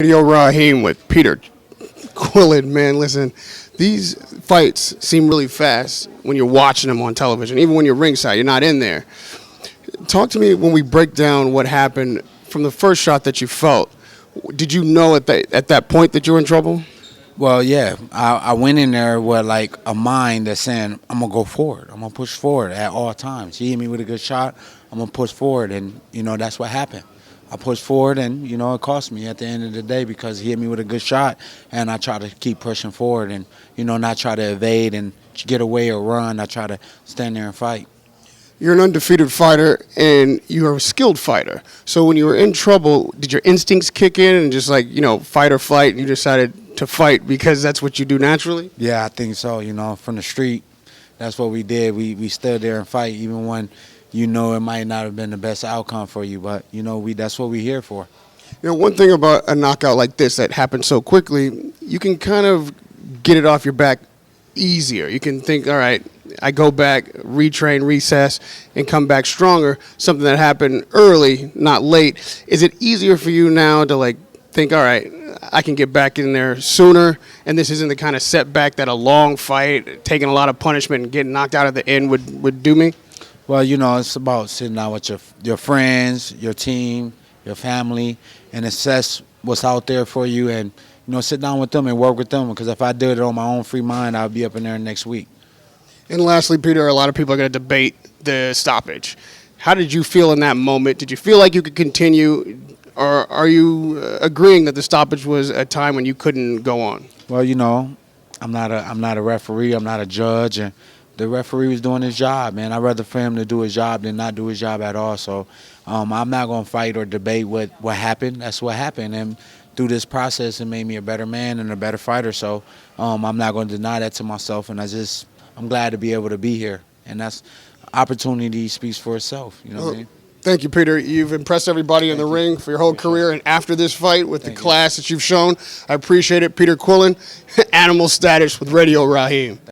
Radio Raheem with Peter Quillin, man. Listen, these fights seem really fast when you're watching them on television, even when you're ringside, you're not in there. Talk to me when we break down what happened from the first shot that you felt. Did you know at that point that you were in trouble? Well, yeah, I went in there with like a mind that's saying, I'm going to go forward. I'm going to push forward at all times. He hit me with a good shot, I'm going to push forward. And, that's what happened. I pushed forward and, it cost me at the end of the day because he hit me with a good shot. And I try to keep pushing forward and, not try to evade and get away or run. I try to stand there and fight. You're an undefeated fighter, and you're a skilled fighter. So when you were in trouble, did your instincts kick in and just fight or flight, and you decided to fight because that's what you do naturally? Yeah, I think so. From the street, that's what we did. We stood there and fight even when, it might not have been the best outcome for you. But, that's what we're here for. One thing about a knockout like this that happens so quickly, you can kind of get it off your back easier. You can think, all right, I go back, retrain, recess, and come back stronger. Something that happened early, not late. Is it easier for you now to think, all right, I can get back in there sooner, and this isn't the kind of setback that a long fight, taking a lot of punishment and getting knocked out at the end would do me? Well, it's about sitting down with your friends, your team, your family, and assess what's out there for you and, sit down with them and work with them. Because if I did it on my own free mind, I'll be up in there next week. And lastly, Peter, a lot of people are going to debate the stoppage. How did you feel in that moment? Did you feel like you could continue, or are you agreeing that the stoppage was a time when you couldn't go on? Well, I'm not a referee. I'm not a judge, and the referee was doing his job, man. I'd rather for him to do his job than not do his job at all. So I'm not going to fight or debate what happened. That's what happened, and through this process, it made me a better man and a better fighter. So I'm not going to deny that to myself, and I'm glad to be able to be here, and that's opportunity speaks for itself. You know what I mean? Thank you, Peter. You've impressed everybody in the ring for your whole career and after this fight with the class that you've shown. I appreciate it. Peter Quillin, Animal Status with Radio Raheem.